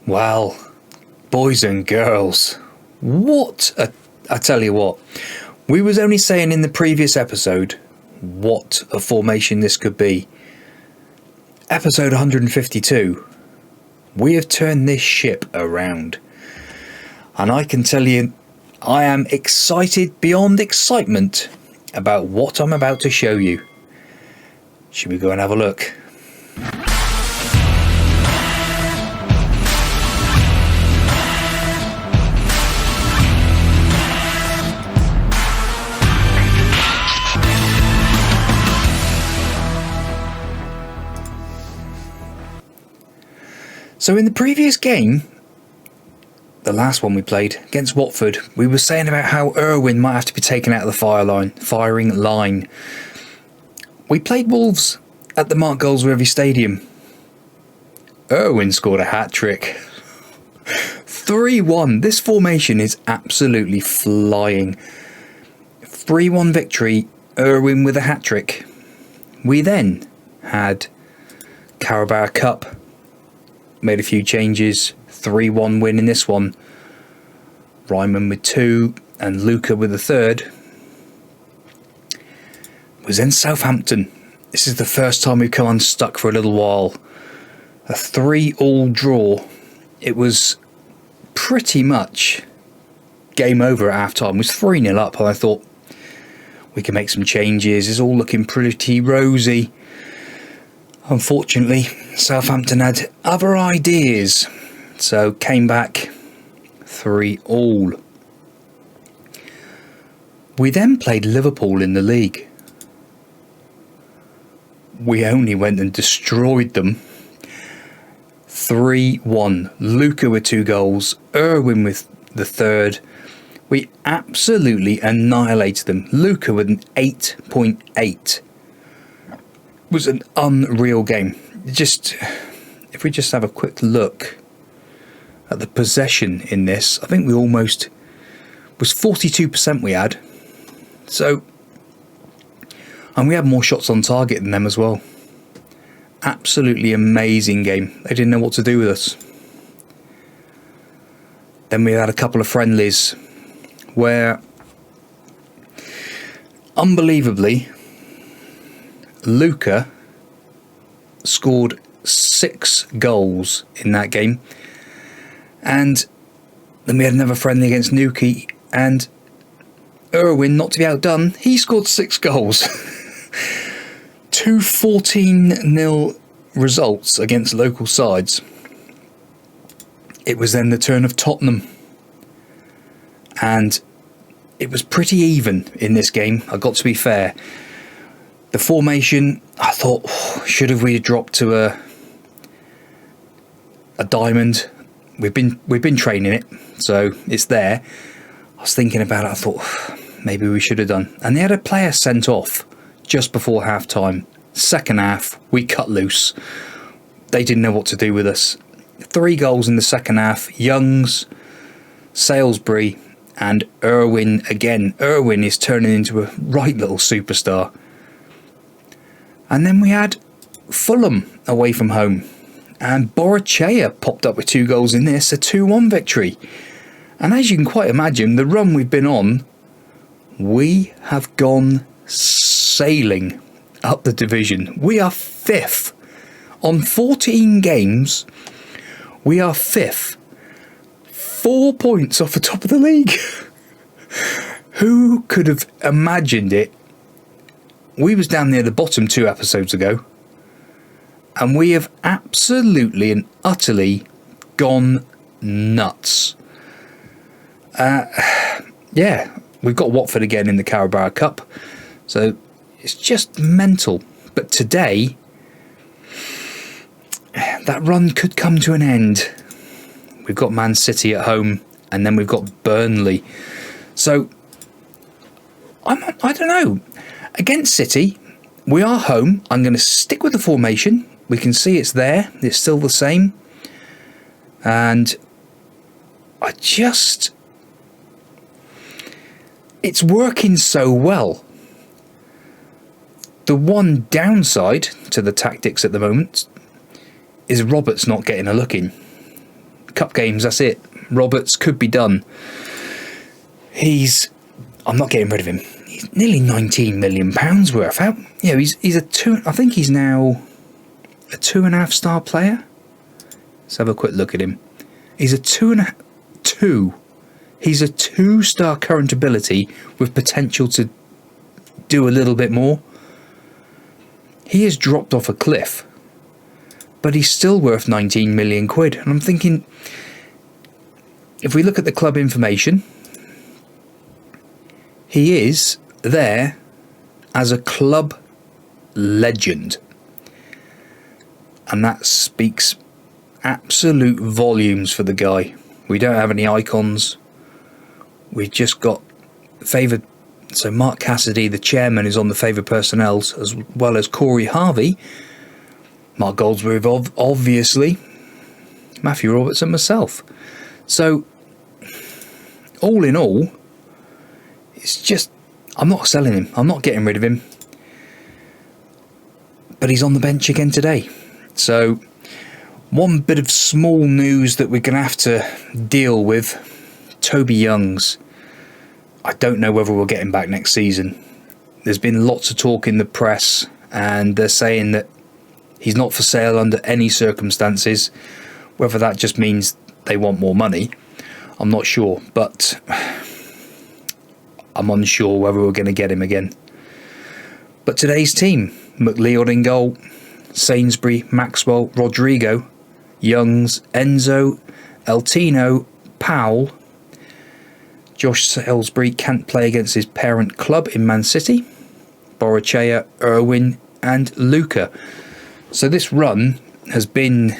Well, boys and girls, I tell you what, we was only saying in the previous episode what a formation this could be. Episode 152, we have turned this ship around. And I can tell you, I am excited beyond excitement about what I'm about to show you. Should we go and have a look? So in the previous game, the last one we played against Watford, we were saying about how Irwin might have to be taken out of the firing line. We played Wolves at the Mark Goldsworthy Stadium. Irwin scored a hat-trick. 3-1. This formation is absolutely flying. 3-1 victory, Irwin with a hat-trick. We then had Carabao Cup. Made a few changes. 3-1 win in this one. Ryman with 2 and Luca with a third. Was in Southampton. This is the first time we've come unstuck for a little while. A 3-3 draw. It was pretty much game over at half time. It was 3-0 up, and I thought we can make some changes. It's all looking pretty rosy. Unfortunately, Southampton had other ideas, so came back 3-3. We then played Liverpool in the league. We only went and destroyed them. 3-1. Luca with 2 goals, Irwin with the third. We absolutely annihilated them. Luca with an 8.8. Was an unreal game. If we just have a quick look at the possession in this, I think we almost was 42% we had. So, and we had more shots on target than them as well. Absolutely amazing game. They didn't know what to do with us. Then we had a couple of friendlies where, unbelievably, Luca scored 6 goals in that game, and then we had another friendly against Newquay, and Irwin, not to be outdone, he scored 6 goals. 2 14-0 results against local sides. It was then the turn of Tottenham, and it was pretty even in this game, I've got to be fair. The formation, I thought, should have we dropped to a diamond? We've been training it, so it's there. I was thinking about it. I thought maybe we should have done. And they had a player sent off just before half time. Second half, we cut loose. They didn't know what to do with us. 3 goals in the second half. Youngs, Salisbury, and Irwin again. Irwin is turning into a right little superstar. And then we had Fulham away from home. And Borachea popped up with 2 goals in this, a 2-1 victory. And as you can quite imagine, the run we've been on, we have gone sailing up the division. We are 5th. On 14 games, we are 5th. 4 points off the top of the league. Who could have imagined it? We was down near the bottom 2 episodes ago, and we have absolutely and utterly gone nuts. Yeah, we've got Watford again in the Carabao Cup, so it's just mental. But today, that run could come to an end. We've got Man City at home, and then we've got Burnley. So, I don't know. Against City, we are home. I'm going to stick with the formation. We can see it's there. It's still the same. And it's working so well. The one downside to the tactics at the moment is Roberts not getting a look in. cup games, that's it. Roberts could be done. I'm not getting rid of him. He's nearly £19 million worth. He's a two. I think he's now a 2.5 star player. Let's have a quick look at him. He's a 2. He's a 2-star current ability with potential to do a little bit more. He has dropped off a cliff, but he's still worth 19 million quid. And I'm thinking, if we look at the club information, he is there as a club legend. And that speaks absolute volumes for the guy. We don't have any icons. We've just got favoured. So Mark Cassidy, the chairman, is on the favoured personnels, as well as Corey Harvey, Mark Goldsworthy, obviously, Matthew Roberts and myself. So, all in all, it's just, I'm not selling him. I'm not getting rid of him. But he's on the bench again today. So, one bit of small news that we're going to have to deal with, Toby Youngs. I don't know whether we'll get him back next season. There's been lots of talk in the press, and they're saying that he's not for sale under any circumstances. Whether that just means they want more money, I'm not sure. But I'm unsure whether we're going to get him again. But today's team, McLeod in goal, Sainsbury, Maxwell, Rodrigo, Youngs, Enzo, Eltino, Powell. Josh Salisbury can't play against his parent club in Man City. Borachea, Irwin and Luca. So this run has been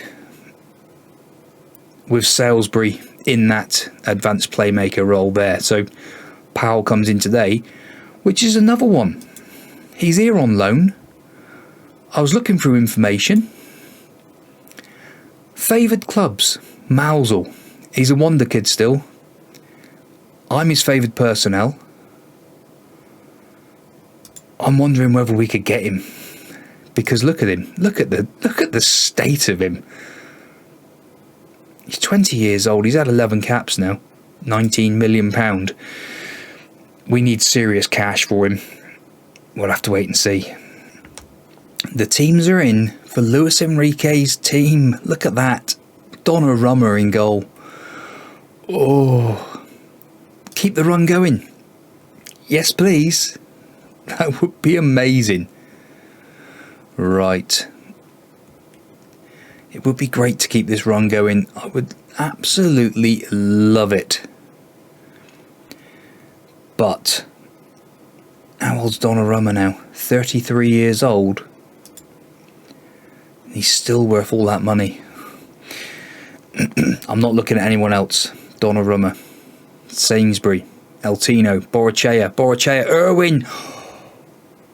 with Salisbury in that advanced playmaker role there. So Powell comes in today, which is another one. He's here on loan. I was looking through information. Favoured clubs. Mousehole. He's a wonder kid still. I'm his favoured personnel. I'm wondering whether we could get him, because look at him. Look at the state of him. He's 20 years old. He's had 11 caps now. £19 million. We need serious cash for him. We'll have to wait and see. The teams are in for Luis Enrique's team. Look at that. Donnarumma in goal. Oh. Keep the run going. Yes, please. That would be amazing. Right. It would be great to keep this run going. I would absolutely love it. But how old's Donnarumma now? 33 years old. He's still worth all that money. I'm not looking at anyone else. Donnarumma, Sainsbury, Eltino, Borachea, Irwin.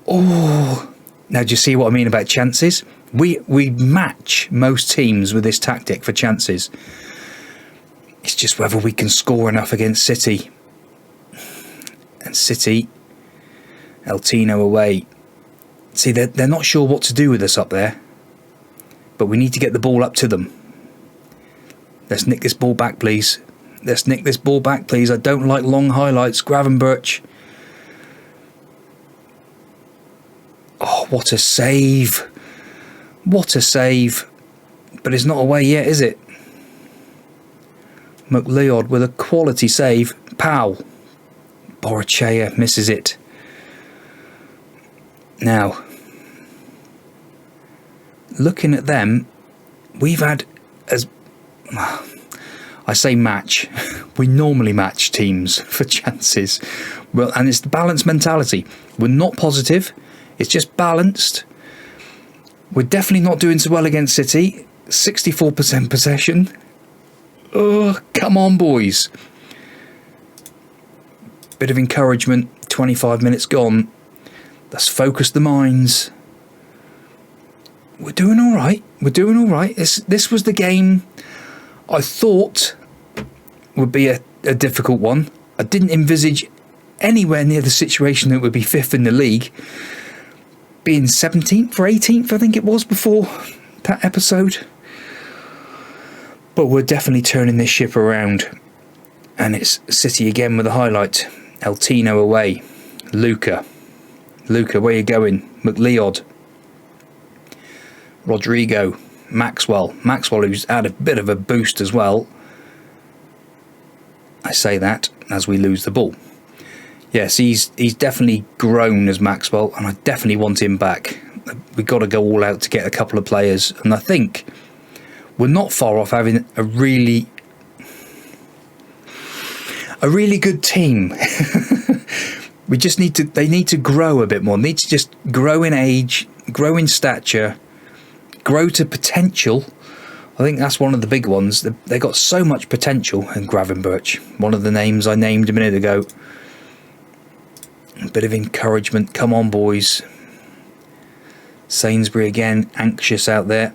Oh, now do you see what I mean about chances? We match most teams with this tactic for chances. It's just whether we can score enough against City. And City, Eltino away. See, they're not sure what to do with us up there. But we need to get the ball up to them. Let's nick this ball back, please. Let's nick this ball back, please. I don't like long highlights. Gravenberch. Oh, what a save. What a save. But it's not away yet, is it? McLeod with a quality save. Powell. Borachea misses it. Now, looking at them, we've had, as I say match, we normally match teams for chances. Well, and it's the balanced mentality. We're not positive. It's just balanced. We're definitely not doing so well against City. 64% possession. Oh, come on, boys. Bit of encouragement. 25 minutes gone. Let's focus the minds. We're doing all right. We're doing all right. This was the game I thought would be a difficult one. I didn't envisage anywhere near the situation that would be fifth in the league. Being 17th or 18th, I think it was, before that episode. But we're definitely turning this ship around. And it's City again with a highlight. El Tino away. Luca, where you going? McLeod. Rodrigo. Maxwell, who's had a bit of a boost as well. I say that as we lose the ball. Yes, he's definitely grown as Maxwell, and I definitely want him back. We've got to go all out to get a couple of players, and I think we're not far off having a really good team. We just they need to grow a bit more. They need to just grow in age, grow in stature, grow to potential. I think that's one of the big ones. They got so much potential. And Gravenberch, one of the names I named a minute ago. A bit of encouragement. Come on, boys. Sainsbury again, anxious out there.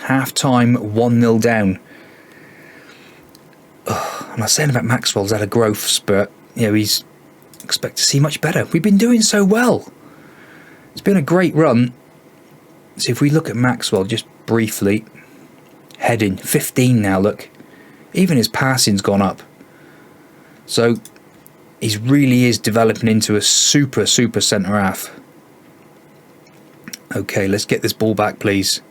Half time, 1-0 down. And I was saying about Maxwell's had a growth spurt. You know, he's expect to see much better. We've been doing so well. It's been a great run. So if we look at Maxwell just briefly, heading 15 now, look. Even his passing's gone up. So he really is developing into a super centre half. Okay, let's get this ball back, please.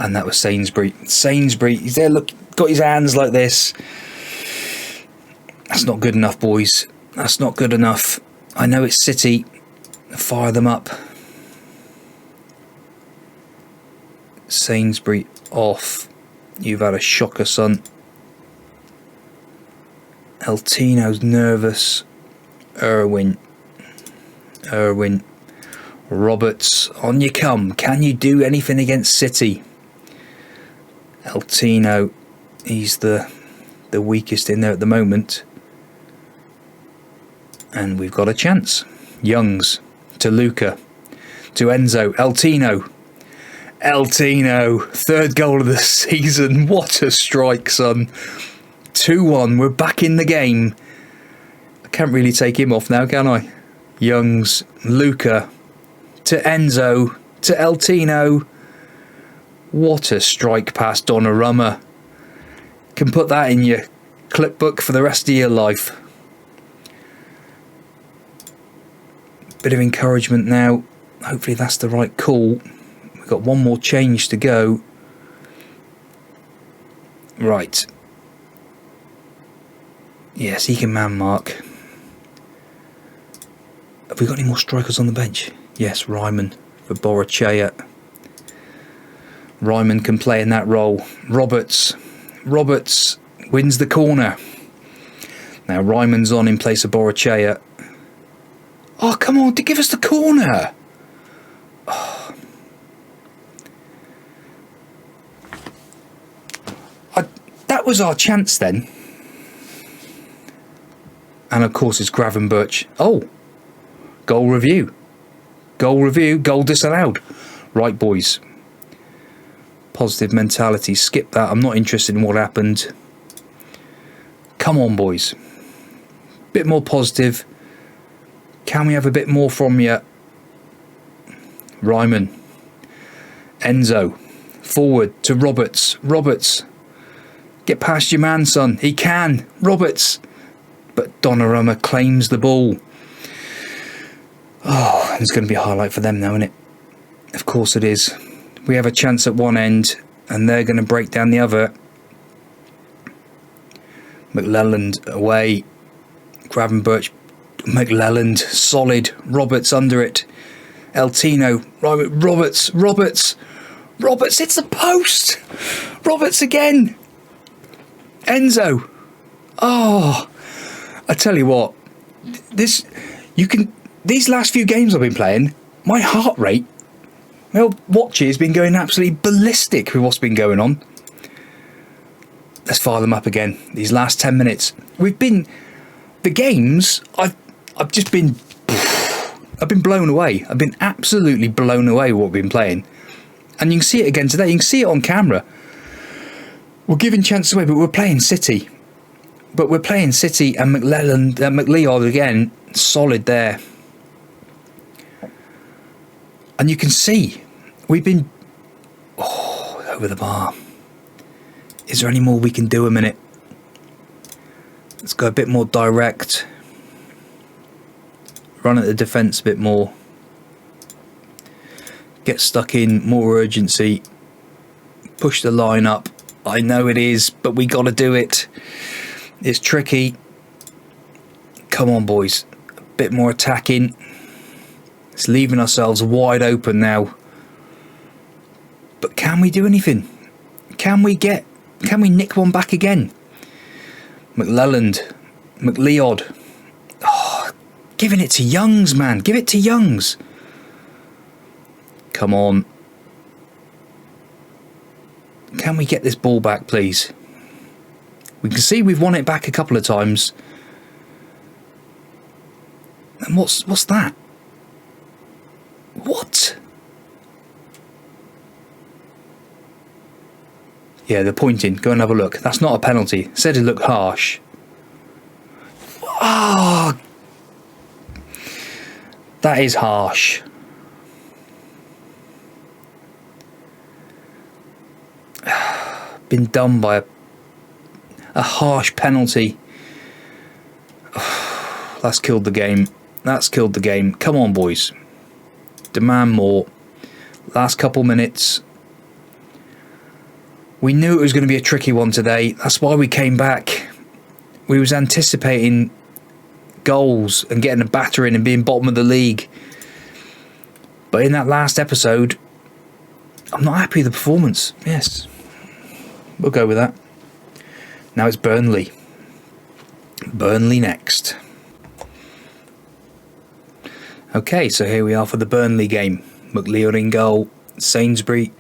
And that was Sainsbury. He's there, look, got his hands like this. That's not good enough, boys. That's not good enough. I know it's City. Fire them up. Sainsbury off. You've had a shocker, son. El Tino's nervous. Irwin. Roberts, on you come. Can you do anything against City? El Tino, he's the weakest in there at the moment. And we've got a chance. Youngs to Luca, to Enzo. El Tino, third goal of the season. What a strike, son. 2-1, we're back in the game. I can't really take him off now, can I? Youngs, Luca, to Enzo, to El Tino. What a strike past Donnarumma. Can put that in your clipbook for the rest of your life. Bit of encouragement now. Hopefully that's the right call. We've got one more change to go. Right. Yes, he can man mark. Have we got any more strikers on the bench? Yes, Ryman for Borachea. Ryman can play in that role. Roberts wins the corner. Now Ryman's on in place of Borachea. Oh, come on, to give us the corner. Oh. That was our chance then. And of course it's Gravenberch. Oh, goal review, goal disallowed. Right, boys. Positive mentality, skip that. I'm not interested in what happened. Come on, boys. Bit more positive. Can we have a bit more from you? Ryman. Enzo. Forward to Roberts. Get past your man, son. He can. Roberts. But Donnarumma claims the ball. Oh, it's going to be a highlight for them now, isn't it? Of course it is. We have a chance at one end, and they're going to break down the other. McLelland away. Gravenberch. McLelland, solid. Roberts under it. El Tino. Roberts, it's a post. Roberts again. Enzo. Oh, I tell you what, these last few games I've been playing, my heart rate, my old watch has been going absolutely ballistic with what's been going on. Let's fire them up again. These last 10 minutes, the games, I've been blown away. I've been absolutely blown away with what we've been playing. And you can see it again today. You can see it on camera. We're giving chances away, but we're playing City. And McLeod again, solid there. And you can see, we've been... Oh, Over the bar. Is there any more we can do a minute? Let's go a bit more direct. Run at the defence a bit more. Get stuck in, more urgency. Push the line up. I know it is, but we got to do it. It's tricky. Come on, boys. A bit more attacking. It's leaving ourselves wide open now. But can we do anything? Can we nick one back again? McLelland. McLeod. Oh, giving it to Youngs, man. Give it to Youngs. Come on. Can we get this ball back, please? We can see we've won it back a couple of times. And what's that? What? Yeah, they're pointing. Go and have a look. That's not a penalty. Said it looked harsh. Ah, oh, that is harsh. Been done by a harsh penalty. That's killed the game. That's killed the game. Come on, boys. Demand more. Last couple minutes. We knew it was going to be a tricky one today. That's why we came back. We was anticipating goals and getting a battering and being bottom of the league. But in that last episode, I'm not happy with the performance. Yes. We'll go with that. Now it's Burnley. Burnley next. Okay, so here we are for the Burnley game. McLeod in goal. Sainsbury,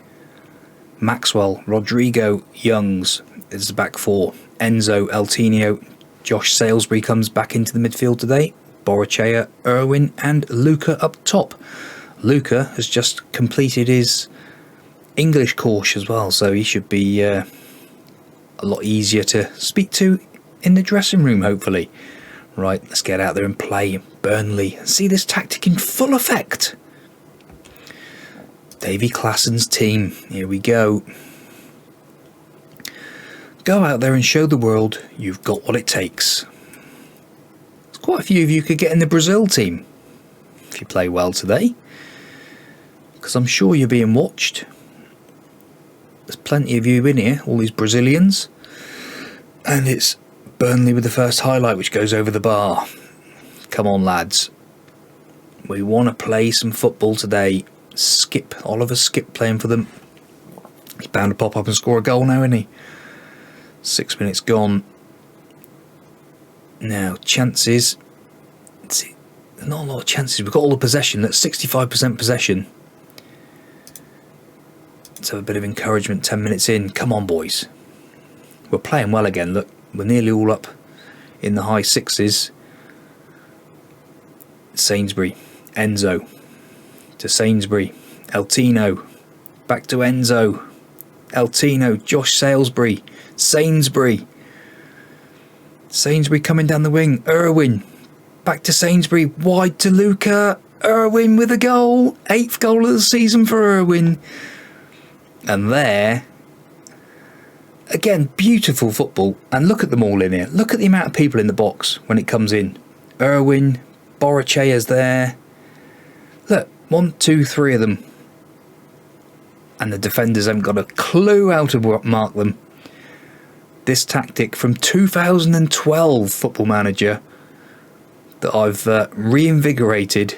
Maxwell, Rodrigo, Youngs is the back four. Enzo, Eltinio, Josh Salisbury comes back into the midfield today. Borachea, Irwin and Luca up top. Luca has just completed his English course as well, so he should be a lot easier to speak to in the dressing room, hopefully. Right, let's get out there and play Burnley and see this tactic in full effect. Davy Classen's team, here we go. Go out there and show the world you've got what it takes. There's quite a few of you could get in the Brazil team if you play well today, because I'm sure you're being watched. There's plenty of you in here, all these Brazilians. And it's Burnley with the first highlight, which goes over the bar. Come on, lads. We want to play some football today. Oliver Skip playing for them. He's bound to pop up and score a goal now, isn't he? 6 minutes gone. Now, chances. Let's see. Not a lot of chances. We've got all the possession. That's 65% possession. Let's have a bit of encouragement 10 minutes in. Come on, boys. We're playing well again. Look, we're nearly all up in the high sixes. Sainsbury, Enzo, to Sainsbury, Eltino, back to Enzo, Eltino, Josh Salisbury, Sainsbury coming down the wing, Irwin, back to Sainsbury, wide to Luca, Irwin with a goal, 8th goal of the season for Irwin. And there, again, beautiful football. And look at them all in here. Look at the amount of people in the box when it comes in. Irwin, Borachea's there. Look, 1, 2, 3 of them. And the defenders haven't got a clue how to mark them. This tactic from 2012 Football Manager that I've reinvigorated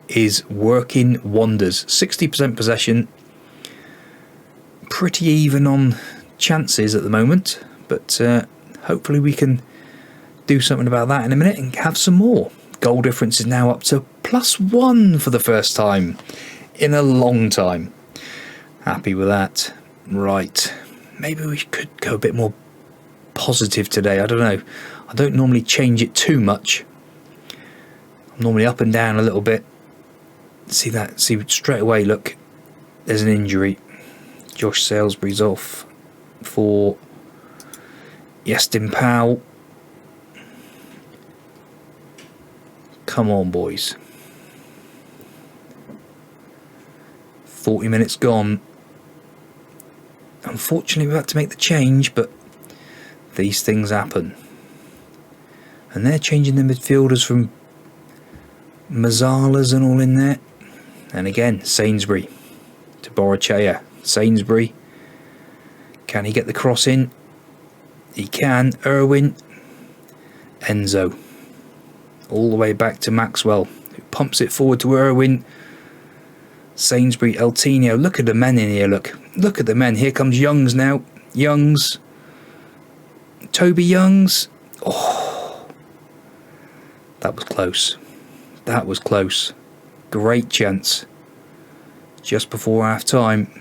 is working wonders. 60% possession. Pretty even on chances at the moment, but hopefully we can do something about that in a minute and have some more. Goal difference is now up to +1 for the first time in a long time. Happy with that. Right, maybe we could go a bit more positive today. I don't know. I don't normally change it too much. I'm normally up and down a little bit. See that? See straight away, look, there's an injury. Josh Salisbury's off for Yestin Powell. Come on, boys. 40 minutes gone. Unfortunately, we had to make the change, but these things happen. And they're changing the midfielders from Mazzalas and all in there. And again, Sainsbury to Borachea. Sainsbury. Can he get the cross in? He can. Irwin. Enzo. All the way back to Maxwell, who pumps it forward to Irwin. Sainsbury, Eltinho. Look at the men in here, look. Look at the men. Here comes Youngs now. Youngs. Toby Youngs. Oh. That was close. That was close. Great chance. Just before half time.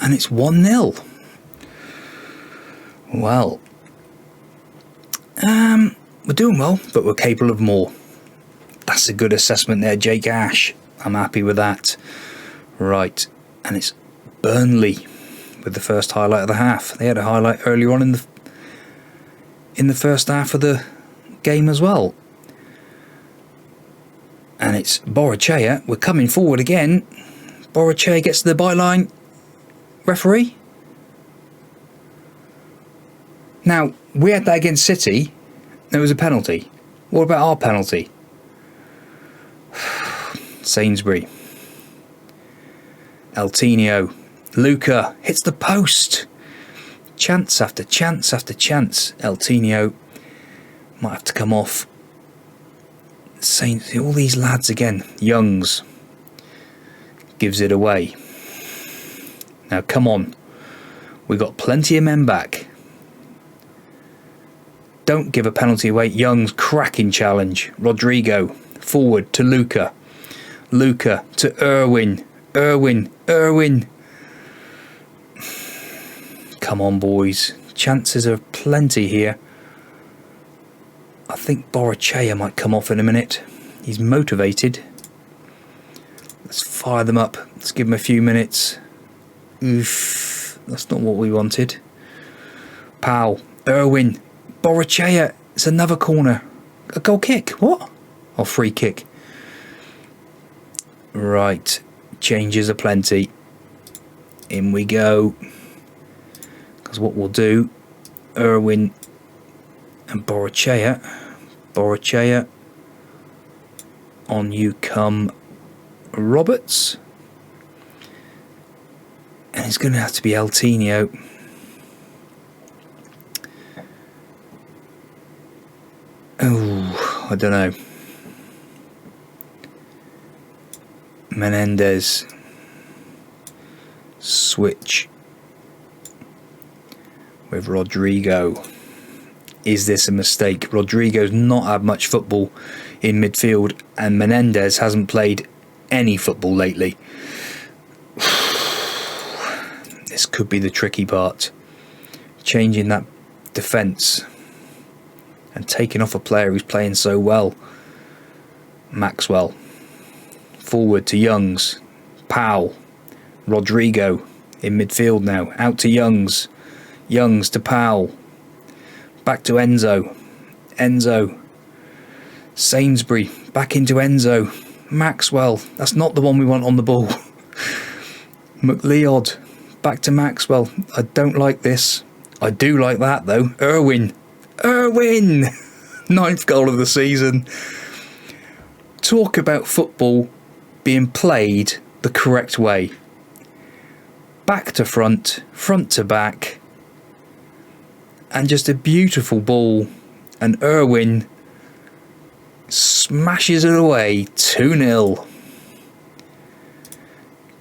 And it's 1-0. Well. We're doing well, but we're capable of more. That's a good assessment there, Jake Ash. I'm happy with that. Right. And it's Burnley with the first highlight of the half. They had a highlight earlier on in the first half of the game as well. And it's Borachea. We're coming forward again. Borachea gets to the byline. Referee? Now, we had that against City. There was a penalty. What about our penalty? Sainsbury. Eltinho. Luca hits the post. Chance after chance after chance. Eltinho might have to come off. All these lads again. Youngs gives it away. Now come on. We've got plenty of men back. Don't give a penalty away. Young's cracking challenge. Rodrigo forward to Luca. Luca to Irwin. Irwin. Come on, boys. Chances are plenty here. I think Borachea might come off in a minute. He's motivated. Let's fire them up. Let's give him a few minutes. Oof. That's not what we wanted. Powell. Irwin. Borachea. It's another corner. A goal kick. What? Oh, free kick. Right. Changes are plenty. In we go. Because what we'll do, Irwin and Borachea. Borachea. On you come Roberts. And it's going to have to be Eltinho. Oh, I don't know. Menendez. Switch with Rodrigo. Is this a mistake? Rodrigo's not had much football in midfield, and Menendez hasn't played any football lately. This could be the tricky part. Changing that defence and taking off a player who's playing so well. Maxwell. Forward to Youngs. Powell. Rodrigo in midfield now. Out to Youngs. Youngs to Powell. Back to Enzo. Enzo. Sainsbury. Back into Enzo. Maxwell. That's not the one we want on the ball. McLeod. Back to Maxwell. I don't like this. I do like that though. Irwin. 9th goal of the season. Talk about football being played the correct way. Back to front, front to back, and just a beautiful ball. And Irwin smashes it away. 2-0.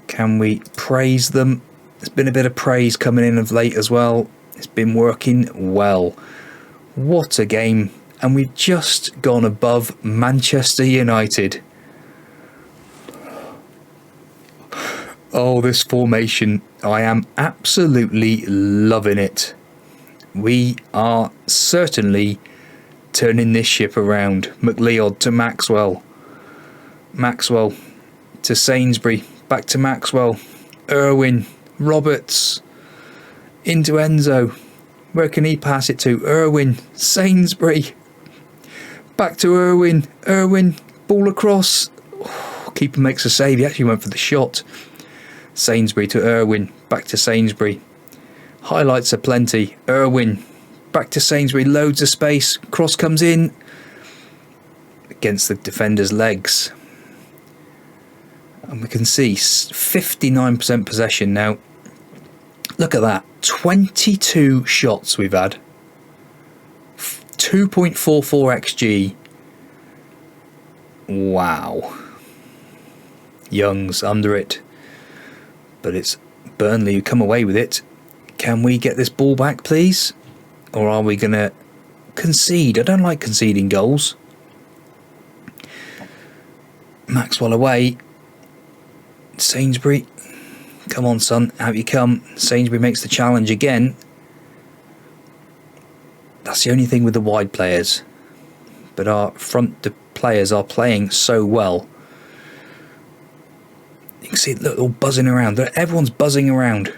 Can we praise them? There's been a bit of praise coming in of late as well. It's been working well. What a game. And we've just gone above Manchester United. Oh, this formation. I am absolutely loving it. We are certainly turning this ship around. McLeod to Maxwell. Maxwell to Sainsbury. Back to Maxwell. Irwin. Roberts. Into Enzo. Where can he pass it to? Irwin. Sainsbury. Back to Irwin. Irwin. Ball across. Oh, keeper makes a save. He actually went for the shot. Sainsbury to Irwin, back to Sainsbury. Highlights are plenty. Irwin, back to Sainsbury, loads of space. Cross comes in against the defender's legs. And we can see 59% possession now. Look at that. 22 shots we've had. 2.44 XG. Wow. Young's under it. But it's Burnley who come away with it. Can we get this ball back, please? Or are we going to concede? I don't like conceding goals. Maxwell away. Sainsbury. Come on, son. Out you come. Sainsbury makes the challenge again. That's the only thing with the wide players. But our front players are playing so well. You can see, look, all buzzing around. Everyone's buzzing around.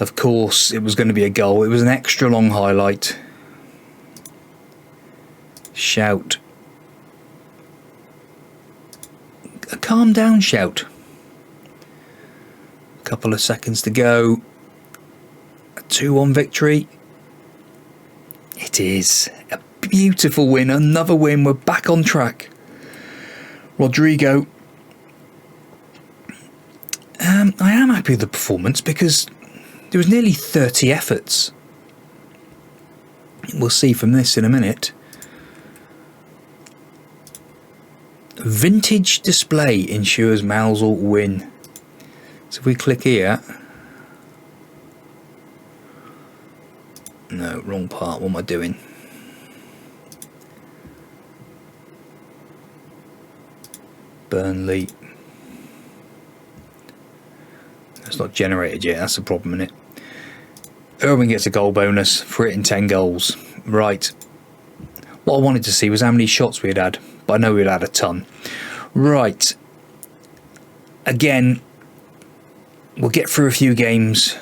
Of course, it was going to be a goal. It was an extra long highlight. Shout. A calm down shout. Couple of seconds to go. A 2-1 victory. It is a beautiful win. Another win. We're back on track. Rodrigo. I am happy with the performance because there was nearly 30 efforts. We'll see from this in a minute. Vintage display ensures Mousehole win. So if we click here. No, wrong part. What am I doing? Burnley. It's not generated yet. That's the problem, isn't it? Irwin gets a goal bonus for hitting 10 goals. Right. What I wanted to see was how many shots we had, but I know we'd had a ton. Right. Again, we'll get through a few games.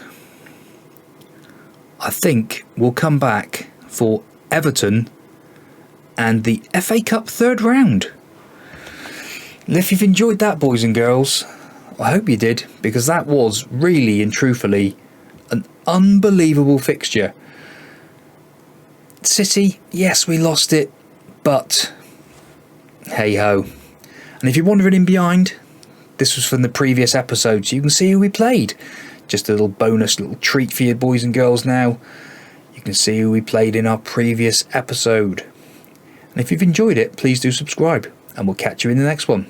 I think we'll come back for Everton and the FA Cup third round. And if you've enjoyed that, boys and girls, I hope you did, because that was really and truthfully an unbelievable fixture. City, yes, we lost it, but hey ho. And if you're wondering in behind, this was from the previous episode, so you can see who we played. Just a little bonus, little treat for you boys and girls now. You can see who we played in our previous episode. And if you've enjoyed it, please do subscribe, and we'll catch you in the next one.